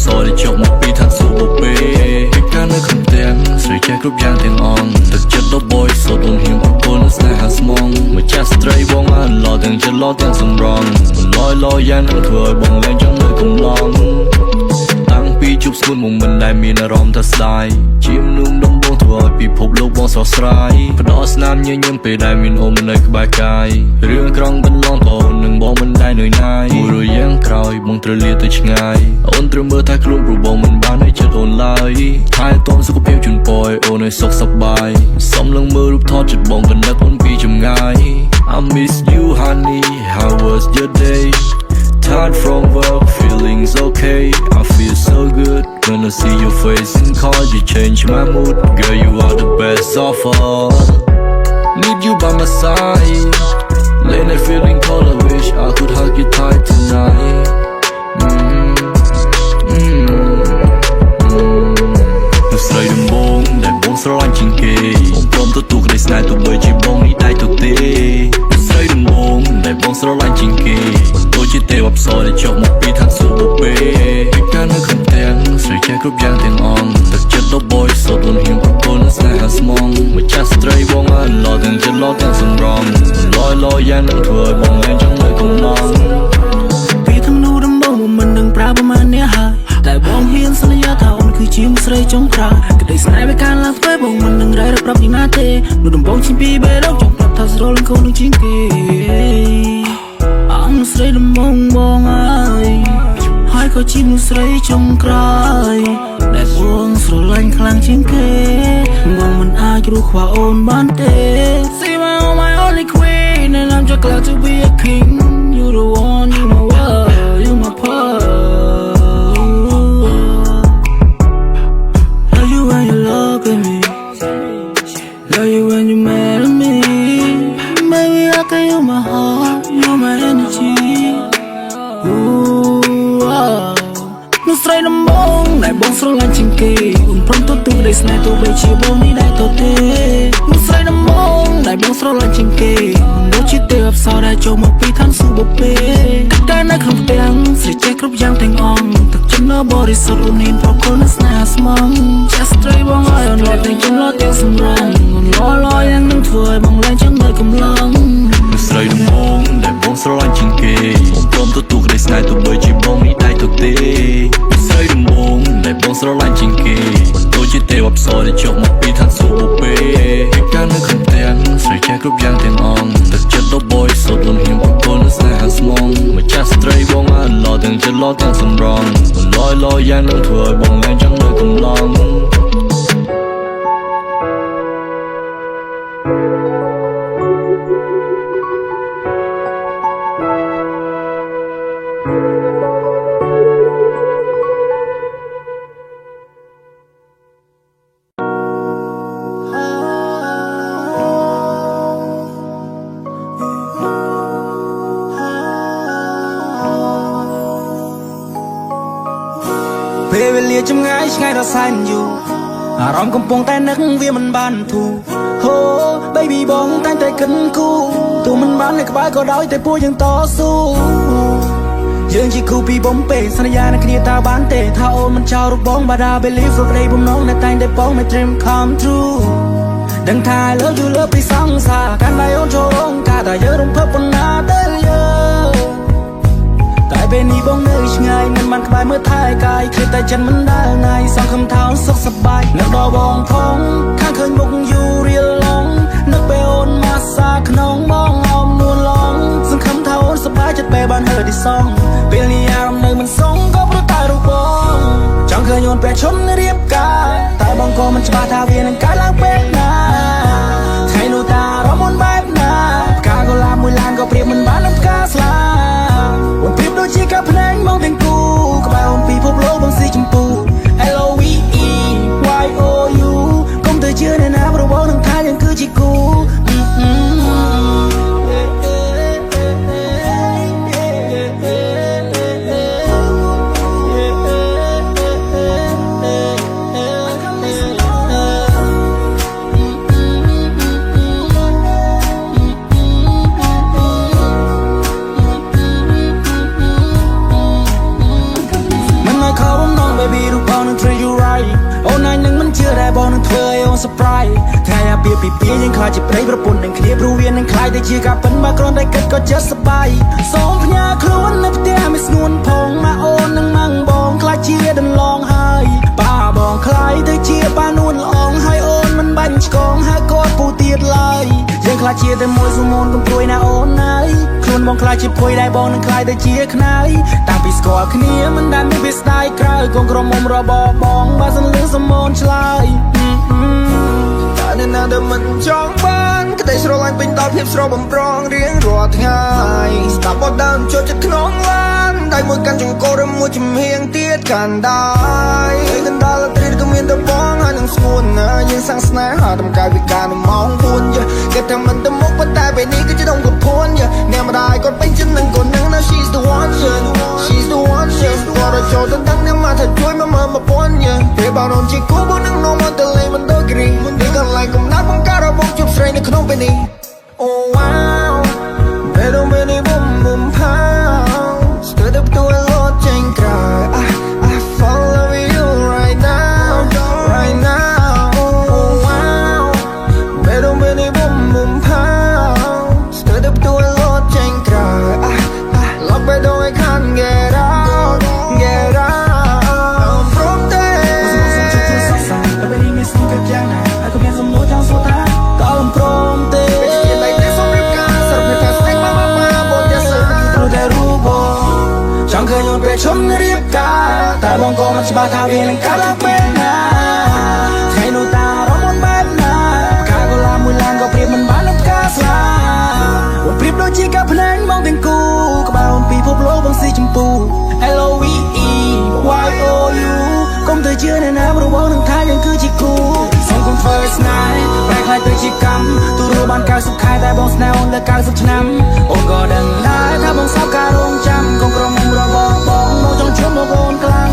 សរដែលចុះមកពីឋានសួគ៌បបេពីការនៅក្នុងផ្ទះស្រីចេះគ្រប់យ៉ាងទាំងអង្គទឹកចិត្តដល់បយសូត្រអូនហ៊ានប្រគល់នៅស្នេហាស្មងម្ចាស់ស្ត្រីបងអើឡោទាំងចិត្តឡោទាំងសម្រងលយយ៉ាងនឹងធ្វើឲ្យបងលែងចង់នៅកំឡងតាំងពីជួបស្គូនមកមិនដែលមានអារម្មណ៍ថាស្ដាយជាមនុស្សដំបងធ្វើឲ្យពិភពលោកបងស្រស់ស្រាយផ្ដោតស្នាមញញឹមពេលដែលមានអូននៅក្បែរកាយរឿងក្រងបន្លងអូននឹងបងមិនដែលនឿយណាយមួយរយយ៉ាងក្រោយបងត្រូវលាទៅឆ្ងាយអូនត្រូវមើលថាខ្លួនព្រោះបងមិនបានឲ្យចិត្តអូនឡើយថែទាំសុខភាពជូនពរអូនឲ្យសុខសប្បាយសំឡឹងមើលរូបថតចិត្តបងកណ្ដឹកអូនពីចម្ងាយ I miss you honey how was your day tired from work feelings okay I feel so good when I see your face and call you change my mood girl you are the best of all need you by my side late night feeling cold I wish I could hug you tight tonightនៅស្រីដំបងដែលបងស្រឡាញ់ជាងគេបងព្រមទទួលក្តីស្នេហ៍ទោះបីជាបងនេះដៃទៅទេនៅស្រីដំបងដែលបងស្រឡាញ់ជាងគេដូចជាទេវអប្សរដែលចុះមកពីឋានសួគ៌បបេពីការនៅក្នុងផ្ទះស្រីចេះគ្រប់យ៉ាងទាំងអង្គទឹកចិត្តដល់បយសូត្រអូនហ៊ានប្រគល់នៅស្នេហាស្មងម្ចាស់ស្ត្រីបងអើឡោទាំងចិត្តឡោទាំងសម្រងលយយ៉ាងនឹងធ្វើឲ្យបងលែងចង់នៅកំឡងពីទាំងនោះដំបងមិននឹងប្រើប្រមាណនេះហើយតែបងហ៊ានសន្យាថាអូនគឺជាស្រីចុងក្រោយក្តីស្នេហ៍វាកាន់ឡើងស្វែបងមិននឹងរែរប្រាប់យ៉ាងណាទេនោះដំបងជាពីបេរោគចង់ប្រាប់ថាស្រលាញ់កូននឹងជាងគេអមស្រីដំបងបងអើយហើយក៏ជាស្រីចុងក្រោយដែលបងស្រឡាញ់ខ្លាំងជាងគេបងមិនអាចរស់ខ្វះអូនបានទេ See my only queen and I'm just glad to be a king You the one you my world you my pearl Love you when you look at me Love you when you mad at me Baby I can you my heart you my energy Ooh oh. នោះស្រីដំបងដែលបងស្រឡាញ់ជាងគេអូនព្រមទទួលក្តីស្នេហ៍ទោះបីជាបងនេះដែរទៅទេនោះស្រីដំបងដែលបងស្រឡាញ់ជាងគេមិនដូចជាទេវអប្សរដែលចូលមកពីឋានសួគ៌បបេកាលនៅក្នុងផ្ទះស្រីចេះគ្រប់យ៉ាងទាំងអង្គទឹកចិត្តនៅបរិសុទ្ធអូនមានប្រគល់នៅស្នេហាស្មងចាស់ស្ត្រីបងឲ្យអូនលាក់ទាំងចិត្តលោទាំងសម្រងអូនលយ៉ាងនឹងធ្វើឲ្យបងលែងចង់នៅកំឡងនោះស្រីដំបងដែលបងស្រឡាញ់ជាងគេបងព្រមទទួលក្តីស្នេហ៍ទោះបីជាបងនេះដែរទៅទេស្រីដំបងដែលបងស្រឡាញ់ជាងគេដូចជាទេវអប្សរដែលចុះមកពីឋានសួគ៌បបេពីការនៅក្នុងផ្ទះស្រីចេះគ្រប់យ៉ាងទាំងអង្គទឹកចិត្តដល់បយសូត្រអូនហ៊ានប្រគល់នៅស្នេហាស្មងម្ចាស់ស្ត្រីបងអើឡោទាំងចិត្តឡោទាំងសម្រងលយយ៉ាងនឹងធ្វើឲ្យបងលែងចង់នៅកំឡងពេលវេលាចម្ងាយឆ្ងាយដល់សែនយូរអារម្មណ៍កំពុងតែនឹកវាមិនបានធូរហូ baby បងតែងតែគិតគូរទោះមិនបាននៅក្បែរក៏ដោយតែពួកយើងតស៊ូយើងជាគូពីបំពេសន្យានឹងគ្នាតើបានទេថាអូនមិនចោលរូបបង but I believe រកក្តីបំណងដែលតែងតែបង my dream come true ដឹងថា I love you លើពីសង្សារកាន់តែអូនចូលរងការតែយើងរំភើបប៉ុណ្ណាទៅយើងតែពេលនេះបងនៅឆ្ងាយមិនបានក្បែរមើលថែកាយឃើញតែចិត្តមិនដែលថ្ងៃសង្ឃឹមថាអូនសុខសប្បាយនៅដល់បងផងខាងឃើញមុខយូររៀលឡងនឹកពេលអូនមកសាក្នុងបងអមនួនឡងសង្ឃឹមថាអូនសប្បាយចិត្តពេលបានហឺទីសងពេលនេះអារម្មណ៍នៅមិនសងក៏ព្រោះតែរូបបងចង់ឃើញអូនពេលឈុំរៀបការតែបងក៏មិនច្បាស់ថាវានឹងកើតឡើងពេលណាថ្ងៃនោះតាអារម្មណ៍អូនបែបណាផ្កាកុលាបមួយឡានក៏ប្រៀបមិនបាននឹងផ្កាស្លាអូនប្រៀបដូចជាការភ្នែកមកទាំងគូក្បែរអូនពីភពលោកបងស៊ីចម្ពូ LOVE YOU កុំទៅជឿអ្នកណាប្រវល់នឹងថាយើងគឺជាគូ เปียยังคลายจะเปรย์ประปุ่นหนึ่งเคลียบรู้เวียนหนึ่งคลายได้เชียร์กับเป็นมากรอนได้เกิดก็จะสบายสองพญาคล้วนนับเตี้ยไม่สนวนพงมาโอนนั่งมั่งบองคลายเชียร์ดันลองไห้ป้าบองคลายได้เชียร์ป้านวลลองให้โอนมันบัญชกองหากอดปูเตียดลายยังคลายเชียร์แต่มวยสมนต้องปลุยนาโอนไหนคล้วนบองคลายจะพวยได้บองนั่งคลายได้เชียร์ขนายต่างปีสกอร์ขเนียมันดันไม่เป็นสไตล์ใครกองกรมมรบองบาสันลือสมนชลายnên đợi mình trong ban cái tay sờ lạnh bên tao hiệp sờ bầm prong riêng ruột ngày stop bắt đam cho chất nón lan đại môi căn trong cô đâm môi chìm hiên tiết cản đai gần đó là tiền công viên tao bóng hai nâng xuân nhưng sang snare hà đâm cài vì cả nó mong buồn giờ cái thằng mình tao mốc bắt tay về đi cái chứ đông gặp phun giờ nè mà đai còn bánh chân nâng còn nâng now she's the one she's the one qua rồi cho tao đắng nếu mà thật chuối mà buồn giờ để bao nón chỉ cố muốn nâng nông mà tao lấy mình đôi kiri đi gần lại cùng nát bóng cá đâu bóng chụp sray này không bên đi oh wow về đâu bên đi bum bum pow stood up to a lot change cry I fall in love with you right now oh wow về đâu bên đi bum bum pow stood up to a lot change cry I love về đâu I can't get out I'm from there aku biasa semua jangan suta kau prompte baik deh sobre casa sobre casa tek mama bon biasa lu derubo chẳngเคย yon pe chom riep ka ta bong ko man chba ta bien ka la pena thai no ta ro mon ban na ka ko la mui lang ko priep man ban ka sla won priep do chi ka phnan mongទាំងគូក្បាលពីភពលោកបងស៊ីចម្ពូ LOVE YOU កុំទៅជឿអ្នកណាព្រោះបងនឹងថាយើងគឺជាគូសុំកុំ first night ប្រែខ្លាយទៅជាកម្មទូរបាន90ខែតែបងស្នេហ៍អូនលើ90ឆ្នាំអូនក៏ដឹងដែរថាបងសាប់ការរងចាំកុំក្រមុំរបស់បងមកចង់ជួបមកអូនខ្លាំង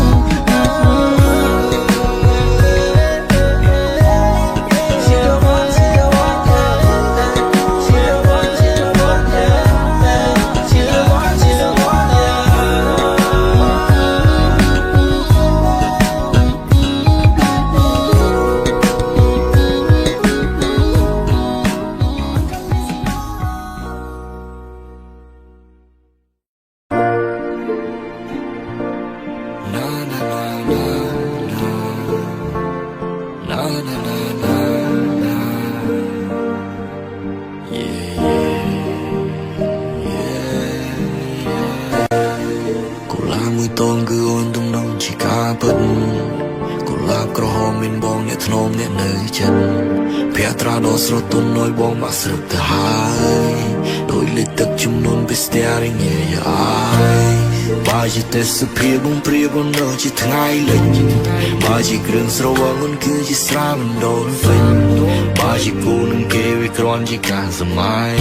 ស្រទន់ឲ្យបងមកស្រឹកទៅហើយដោយលេខទឹកជំនន់ពីស្ទះរញ៉េអាយបើជាទេសភាពបងព្រាបនៅជាថ្ងៃលិចបើជាគ្រឿងស្រវឹងអូនគឺជាស្រាមិនដូនពេញបើជាគូនឹងគេវាគ្រាន់ជាការសម័យ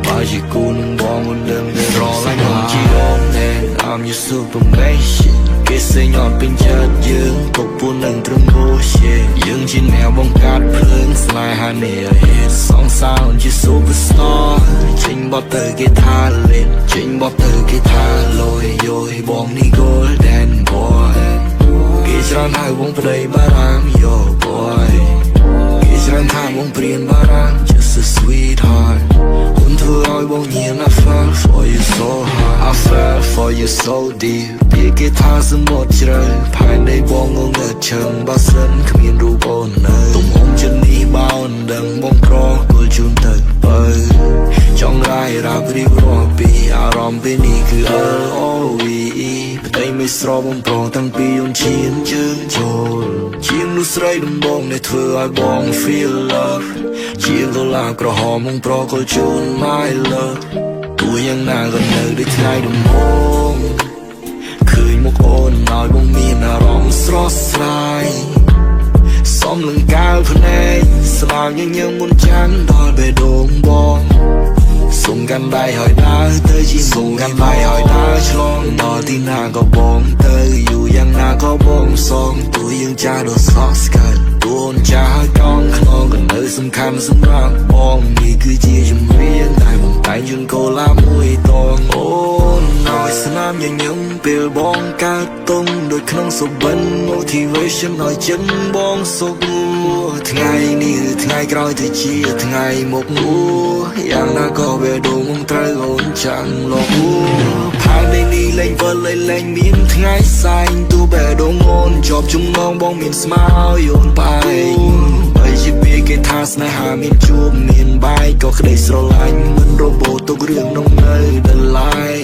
បើជាគូនឹងបងអូនដឹងតែរឡាញ់អូនជាអូនតែ I'm your supermanគេសេញអត់ពេញចិត្តយើងទុកពួននឹងត្រឹមបូជាយើងជាអ្នកបង្កើតភ្លើងស្នេហានេះសងសាអូនជា superstar ចេញបត់ទៅគេថាលេងចេញបត់ទៅគេថាលយយោបងនេះ golden boy គេច្រើនហៅបងប្តីបារាម yo boy គេច្រើនថាបងព្រានបារាម just a sweetheart អូនធ្វើឲ្យបងញៀន I fell for you so hard I fell for you so deep ពីគេថាសមុទ្រជ្រៅផែននៃបងងងើតឈឹងបើសិនគ្មានរូបអូននៅទំហំជិននេះបើអូនដឹងបងប្រគល់ជូនទៅបើចង់រាយរាប់រៀបរាប់ពីអារម្មណ៍ពេលនេះគឺ LOVE ផ្ទៃមិនស្រស់បងប្រតាំងពីអូនឈានជើងចូលជាងនោះស្រីដំបងដែលធ្វើឲ្យបង feel love ជាងដុល្លារក្រហមបងប្រគល់ជូន my love ទោះយ៉ាងណាក៏នៅដូចថ្ងៃដំបូងឃើញមុខអូនឲ្យបងមានអារម្មណ៍ស្រស់ស្រាយសមនឹងកាលភ្នែកស្លាប់ញញឹមមុនចាំដល់បេះដូងបងសុំកាន់ដៃឲ្យដើរទៅជាសុំកាន់ដៃឲ្យដើរឆ្លងដល់ទីណាក៏បងទៅយូរយ៉ាងណាក៏បងសងទោះយើងចាស់ដល់ស្អកស្កើតទោះអូនចាស់ហើយកងខ្នងក៏នៅសំខាន់សម្រាប់បងនេះគឺជាចម្រៀងដែលបងតែងជូនកូឡាមួយតងអូនឲ្យស្នាមញញឹមពេលបងកើតទុំដូចក្នុងសុបិន motivation ឲ្យចិនបងសុខ ថ្ងៃនេះថ្ងៃក្រោយទៅជាថ្ងៃមកយ៉ាងណាក៏វាដងមកត្រូវអូនចាំលោកផាននេះលេងវល់លេងមានថ្ងៃសែងទូបែដងអូនជាប់ជំងងបងមានស្មៅយូនបែកបើជាវាគេថាស្នេហាមានជួបមានបាយក៏ក្តីស្រឡាញ់មិនរបូតទុករឿងនោះនៅដល់ឡាយ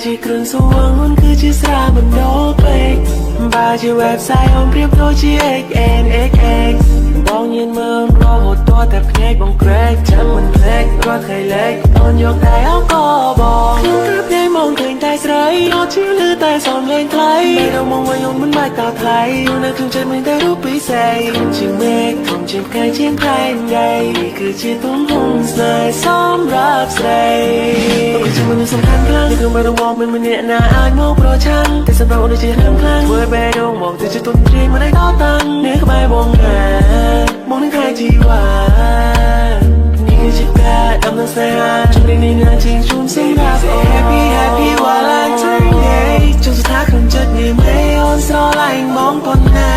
ជាគ្រឿងសង្វឹងមិនគឺជាស្រាបណ្ដោពេកបើជា website អូនប្រៀបដូចជា XNXX បងញៀនមើលរហូតតតែភ្នែកបងក្រែកចាំមិនភ្លេចរត់ថ្ងៃលេខអូនយកតែអោក៏បងខ្ញុំគឺភ្នែកមកឃើញតែស្រីអត់ជឿលឺតែសំឡេងថ្លៃពេលដល់មកវិញអូនមិនបាច់តថ្លៃអូននៅក្នុងចិត្តមានតែរូបពិសេសជាមេឃធំជាងផ្កាជាងផ្លែដៃគឺជាទំហំស្នេហ៍សម្រាប់ស្រីអូនជាមនុស្សសំខាន់ខ្លាំងនៅក្នុងបរិបទមិនមានអ្នកណាអាចមកប្រឆាំងតែសម្រាប់អូនដូចជាខ្លាំងធ្វើបែរដងមកទៅជាទុនជ្រាយមិនឲ្យដល់តាំងនៅក្បែរបងណាបងនឹងខែជីវ៉ានេះគឺជាការដំណើរស្នេហាជុំនេះណាជាងជុំសម្រាប់អូន Happy Happy Valentine's Day ចង់ស្ថាក្នុងចិត្តនេះមិនអូនស្រឡាញ់បងប៉ុណ្ណា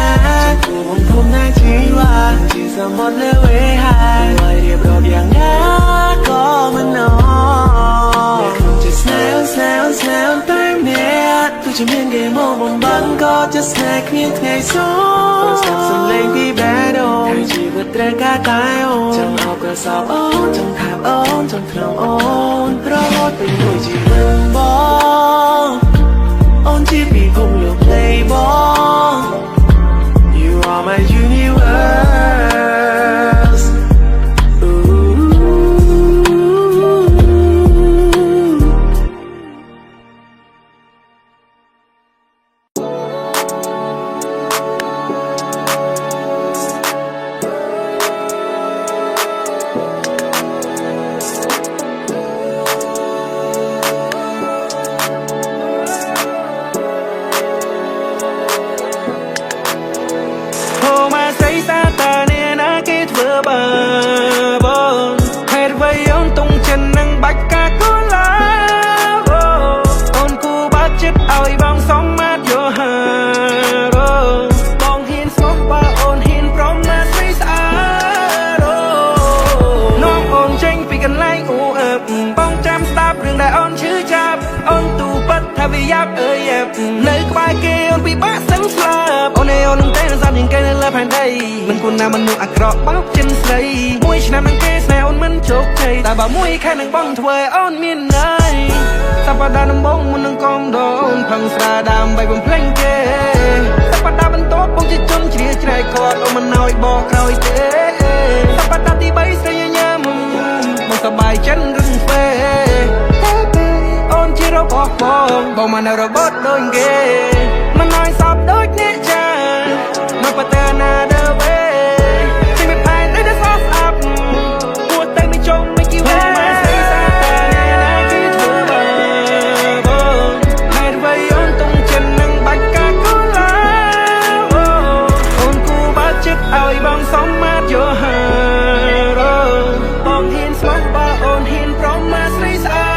គូបងព្រមណាជីវ៉ាជាសមុទ្រលើវេហាឲ្យរៀបរាប់យ៉ាងណាក៏មិនអត់ក្នុងចិត្តស្នេហ៍តែអ្នកទោះជាមានគេមកបំបត្តិក៏จะស្នេហ៍គ្នាថ្ងៃសោស្ដាប់សំឡេងពីបែរដូងហើយជីវិតត្រូវការតែអូនចង់អោបក៏សោបអូនចង់ថាបអូនចង់ថ្នមអូនប្រហត់ទៅមួយជីវិតបងអូនជាពីភពលោកនៃបង You are my universeនៅក្បែរគេអូនពិបាកសឹងស្លាប់អូនឯអូននឹងតែសាប់ជាងគេនៅលើផែនដីមិនគួរណាមនុស្សអាក្រក់បោកចិនស្រីមួយឆ្នាំនឹងគេស្នេហ៍អូនមិនជោគជ័យតែបើមួយខែនឹងបងធ្វើឲ្យអូនមានន័យសប្តាហ៍ដំបូងមុននឹងកំដោនផឹងស្រាដើម្បីបំភ្លេងគេសប្តាហ៍បន្ទាប់បងជាជនជ្រាជ្រែកគាត់អូនមិនឲ្យបកក្រោយទេសប្តាហ៍ទី3ស្រីញញឹមបងសប្បាយចិនរឹងពេអូនជារបស់បងមិនរបត់ដូចគេមិនឲ្យសពដូចអ្នកចាមកបតាណាដើវេជាមិនផែនដូចស្អាតស្អាប់គួរតែមិនចង់មិនគីវ៉ាស្អីសាតាណាគេធ្វើបងហើយអ្វីអូនតុងចិននឹងបាច់កាកូឡាអូនគូបាត់ចិត្តឲ្យបងសមមាត់យកហើបងហ៊ានស្មោះបើអូនហ៊ានប្រមាថស្រីស្អាត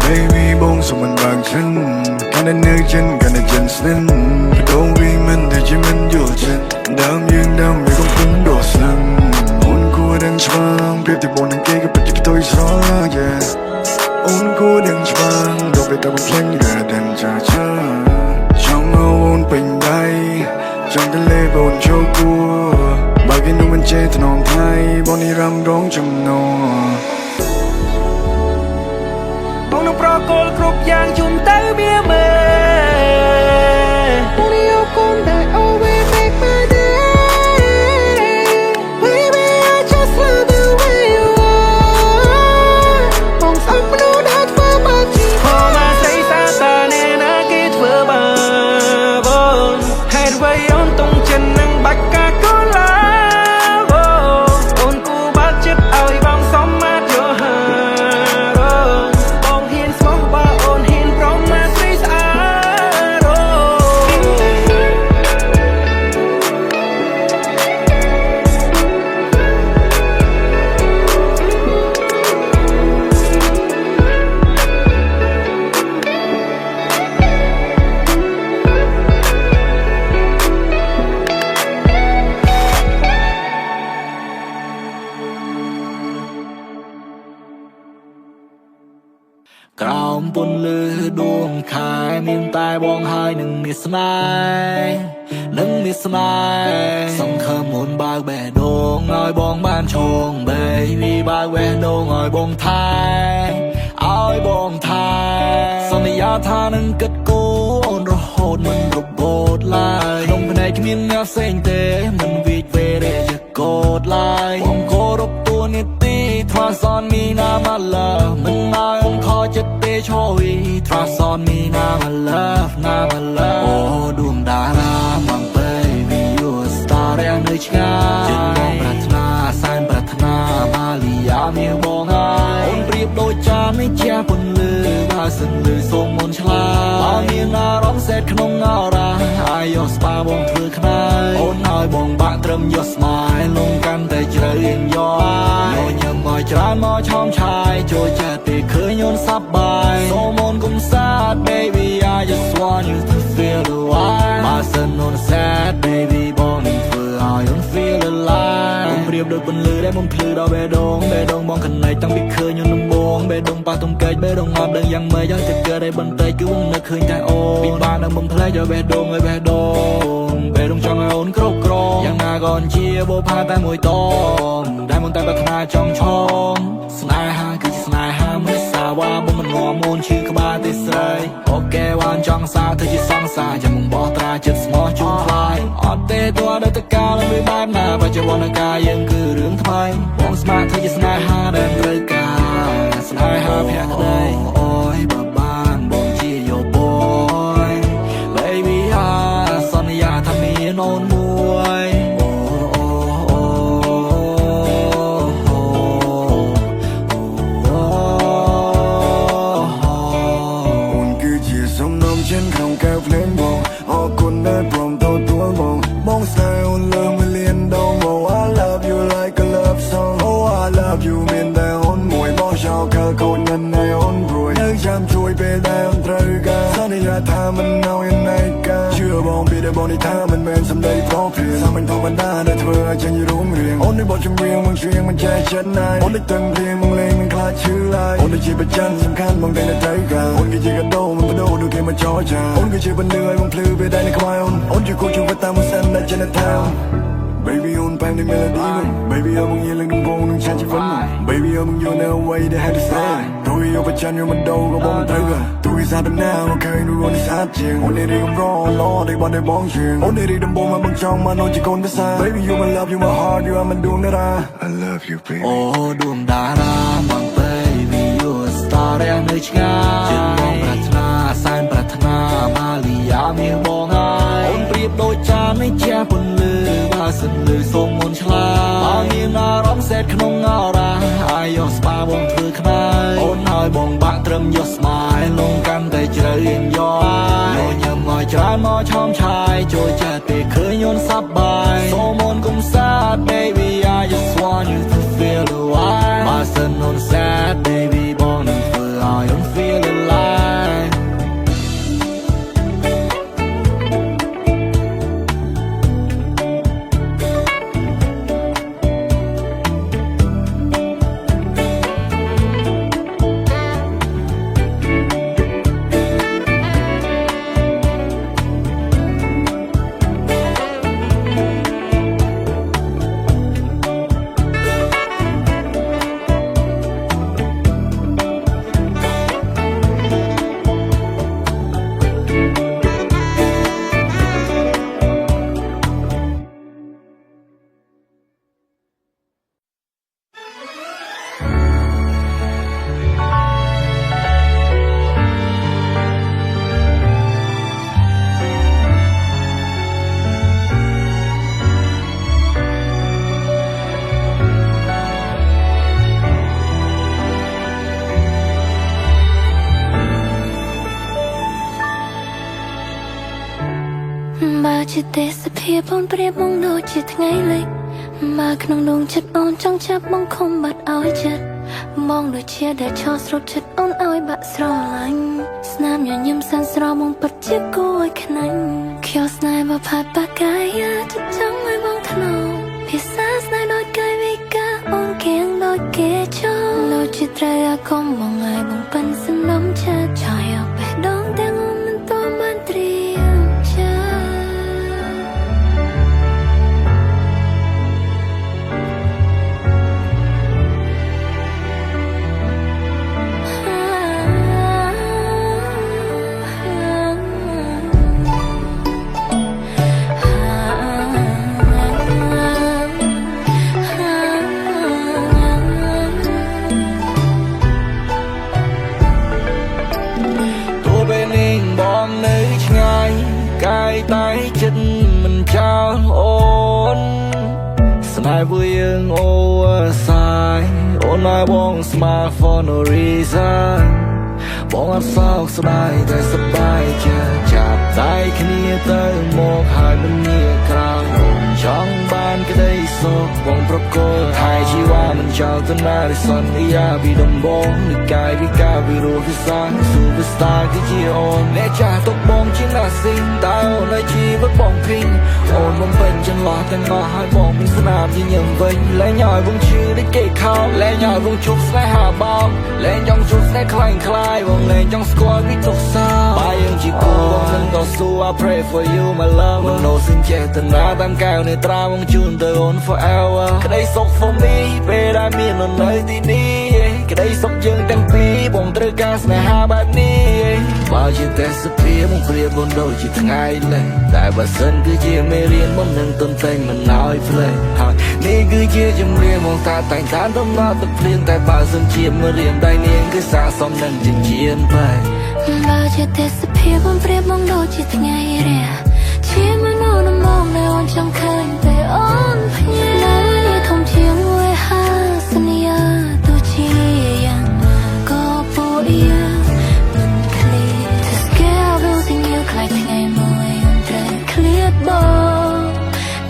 Baby បងសុំមិនបើកចិនកាន់តែនៅចិនកាន់តែចិនស្និនបដូរវិញមិនតែជាមិនយល់ចិត្តដើមយើងដើមវាកំពុងដកស្លឹងអូនគួរដឹងច្បាស់ เปรียบที่บนนั้นเก๋ก็เป็นที่ตัวอีสระอุ่นกูดึงช่างเราไปตามเพลงเรือเดินจากเธอช่องเอาอุ่นเป็นไงช่องทะเลบนโชกูบางกินดูมันเจตนองไทยบนนี้รำร้องจำนอง បងនឹងប្រកល់គ្រប់យ៉ាងជូនទៅវាមើបងនេះអរគុណដែល always make my day Baby I just love the way you are បងស្អប់មនុស្សដែលធ្វើបាបជីវិតមកស្អីសាតានេះណាគេធ្វើបាបបងហេតុអ្វីអូនតុងចិននឹងបាច់ការកូនឡាអូនគូបាត់ចិត្តឲ្យបងសមមាត់យកហើក្រោមពន្លឺដួងខែមានតែបងហើយនឹងមានស្នេហ៍សង្ឃឹមមុនបើកបេះដូងឲ្យបងបានឈង Baby បើកបេះដូងឲ្យបងថែសន្យាថានឹងគិតគូរអូនរហូតមិនរបូតឡើយក្នុងភ្នែកគ្មានអ្នកផ្សេងទេមិនវិចវេរជាកូដឡើយបងគោរពតួនាទី Trust on me now my love មិនឲ្យអូនខកចិត្តទេឈរវី Trust on me now my love អូដួងតារាមក Baby you a star ដែលនៅឆ្ងាយចិត្តបងប្រាថ្នាសែនប្រាថ្នាម៉ាលីយ៉ាមានបងហើយអូនប្រៀបដូចចាននេះជាពន្លឺបើសិនលឺសូមមុនឆ្លាតបើមានអារម្មណ៍សែតក្នុងអរ៉ាអាយយកស្បាបងធ្វើខ្នើយអូនឲ្យបងបាក់ត្រឹមយក smile លងកាន់តែជ្រៅរៀងយកញញឹមមកច្រើនមកឆោមឆាយចូលចិត្តទេឃើញអូនសប្បាយសូមអូនកុំសាដ Baby I just want you to feel the vibe បើសិនអូន sad Baby បងនឹងធ្វើឲ្យអូន feel alive អូនប្រៀបដូចពន្លឺដែលបំភ្លឺដល់បេះដូងបងខណែកតាំងពីឃើញអូនដំបងបេះដូងប៉ះទុំកែកបេះដូងអត់ដឹងយ៉ាងម៉េចឲ្យតែកើតឲ្យបន្តិចគឺខ្ញុំនឹកឃើញតែអូនពីបាននឹងបំផ្លែកឲ្យបេះដូងចង់ឲ្យអូនគ្រប់គ្រងយ៉ាងណាក៏ជាបោផាតែមួយតងដែលមិនតែប្រាថ្នាចង់ឆងស្នេហាគឺជាស្នេហាមិនសាវ៉ាបំមិនងំអូនឈឺក្បាលទេស្រីអូខេវ៉ានចង់សារធ្វើជាសង្សារចាំមកបោះត្រាចិត្តស្មោះជូនខ្លាយអត់ទេតើដល់តកាលមិនបែបណាបច្ចុប្បន្នកាលយើងគឺរឿងថ្មីបងស្មាតធ្វើជាស្នេហាដែលត្រូវការស្នេហាភក្តីអូយបើបានបងជាយោបយ Baby សន្យាថាមានអូនមួយក្នុងកែវភ្លេងបងអរគុណដែលព្រមទទួលបងស្នេហ៍អូនលើមួយលានដង Oh I love you like a love song Oh I love you មានតែអូនមួយបងចោលកើកូនមិនឲ្យអូនព្រួយនៅចាំជួយពេលដែលអូនត្រូវការសន្យាថាមិនឲ្យណៃកាជឿបងពីដែលបងនេះថាមិនមែនសម្ដីប្រព្រាសាមញ្ញធម្មតាដែលធ្វើឲ្យចេញរួមរៀងអូននេះបទចម្រៀងមកច្រៀងមិនចេះចិត្តណាយអូននេះទាំងព្រៀងមកលេងមិនខ្លាចឈឺឡើយអូននេះជាប្រចាំសំខាន់បងតែនៅត្រូវការអូនគឺជាកាដូមិនបដូរដូចគេមកចោចាអូនគឺជាបណ្ឌឺឲ្យបងភ្លឺពេលដែលនៅខ្វាយអូនជាគូជីវិតតាមមួយសិនដែលចេញនៅថែវ Baby on bang the melody Baby I'm on yelling and bone and change your Baby I'm on your no way they had to say Do you over chan your dog go bong trigger Do is out now okay no on the side ching Only they come wrong Lord they want they bong ching Only they them bong my bong chong my no you going to side Baby you my love you my heart you I'm doing that I love you baby Oh ดวงดาราบาง Baby you a star ដែលនៅឆ្ងាយចិត្តបងប្រាថ្នាសែនប្រាថ្នាម៉ាលីយ៉ាមានបងហើយអូនប្រៀបដូចចាននេះជាពន្លឺបើសិនលឺសូមមុនឆ្លាតបើមានអារម្មណ៍សែតក្នុងអរ៉ាអាយយកស្បាបងធ្វើខ្នើយអូនឲ្យបងបាក់ត្រឹមយក smile លងកាន់តែជ្រៅរៀងយកញញឹមមកច្រើនមកឆោមឆាយចូលចិត្តទេឃើញអូនសប្បាយសូមអូនកុំសាដ Baby I just want you to feel the vibe បើសិនអូន sad Baby បងនឹងធ្វើឲ្យអូន feel alive ទេសភាពអូនប្រៀបមកដូចជាថ្ងៃលិចមកក្នុងដងចិត្តអូនចង់ចាប់បងខំបាត់ឲ្យចិត្តមองដូចជាដែលឈរស្រូបចិត្តអូនឲ្យបាក់ស្រឡាញ់ស្នាមញញឹមសានស្រមបងពិតជាគួរឲ្យខ្នាញ់ខៀវស្នេហ៍មកផាត់បាកាយចិត្តចង់ឲ្យបងថ្នមភាសាស្នេហ៍ដូចកាយវិការអូនគៀងដូចគេចូលដូចជាត្រូវអាគមបងឲ្យបងប៉ិនសំណុំចិត្តឆាយអបេះដូងទាំងអូនមិនតបានត្រៀមចាកាយតែចិត្តមិនចោលអូនស្នេហ៍ពួកយើងអូសាយអូនឲ្យបងស្មា for no reason បងអត់សោកស្ដាយតែសប្បាយចិត្តចាប់ដៃគ្នាទៅមកហើយមិនងាកក្រោយអូនចង់បានក្តីសុខបងប្រកល់ហើយជីវ៉ាមិនចោលទៅណារិសន្យាពីដំបងនៃកាយវិការវិរោះវិសាល Superstar គឺជាអូនអ្នកចាស់ទុកបងជាណាស៊ីងតើអូនឲ្យជីវិតបងភីងអូនបំពេញចន្លោះទាំងអស់ឲ្យបងមានស្នាមញញឹមវិញលែងឲ្យបងឈឺដូចគេខោលែងឲ្យបងជួបស្នេហាបោកលែងចង់ជួបស្នេហ៍ខ្លាំងខ្លាយបងលែងចង់ស្គាល់ពីទុកសោបាយយើងជាគូបងនឹងតស៊ូ I pray for you my love មិននៅសិនចេតនាតាមកែវនៃត្រាបងជូនទៅអូន forever ក្តីសុខ for me ពេលដែលមានអូននៅទីនេះក្តីសុខយើងទាំងពីរបងត្រូវការស្នេហាបែបនេះបើជាទេសភាពបងព្រាបបងដូចជាថ្ងៃលេងតែបើសិនគឺជាមេរៀនបងនឹងទន្ទេញមិនឲ្យភ្លេចហើយនេះគឺជាជំរាបបងតាតែងតាមដំណើរទឹកភ្លៀងតែបើសិនជាមេរៀនដៃនាងគឺសាកសមនឹងជាជានបែបើជាទេសភាពបងព្រាបមកដូចជាថ្ងៃរះជាមនុស្សដំបងដែលអូនចង់ឃើញតែអូនភ្ញាក់នៅនេះធំជាងមួយហាសន្យាទោះជាយ៉ាងក៏ពួកយើងមិនឃ្លាត To scare losing you ខ្លាចថ្ងៃមួយអូនត្រូវឃ្លាតបង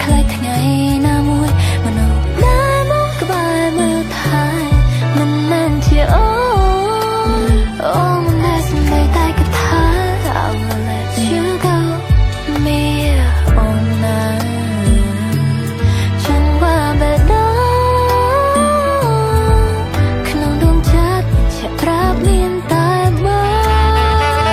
ខ្លាចថ្ងៃណាមួយមនុស្សដែលមកក្បែរមើលថែមិនមែនជាអូនអូនមិនដែលសម្ដីតែគិតថា I will let you go me on night ចង់ว่าแบบក្នុងដួងចិត្តជាប្រាប់មានតែបង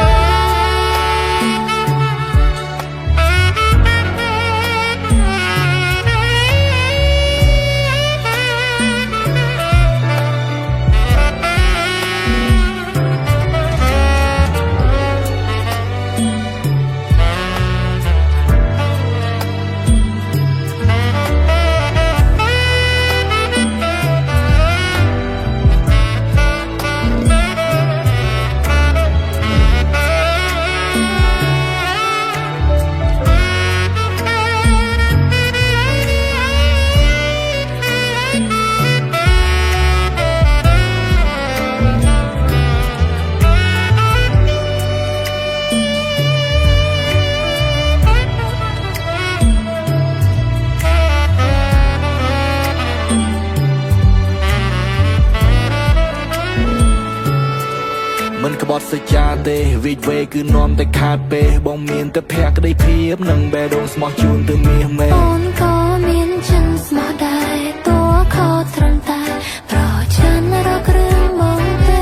មិនក្បត់សច្ចាទេវិវេគឺនាំតែខាតពេបងមានតែភក្តីភាពនឹងបេះដូងស្មោះជូនទៅមាសមេអូនក៏មានចិនស្មោះដែរតួខុសត្រឹមតែប្រចានរករឿងបងទេ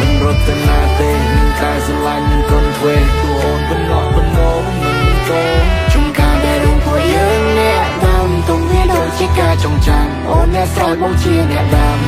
មិនរត់ទៅណាទេមានតែស្រឡាញ់មិនកូនធ្វើតួអូនបំណក់បំណងមិនតោជុំការបេះដូងពួកយើងអ្នកដាំទុំវាដូចជាការចងចាំអូនអ្នកស្រោចបងជាអ្នកដាំ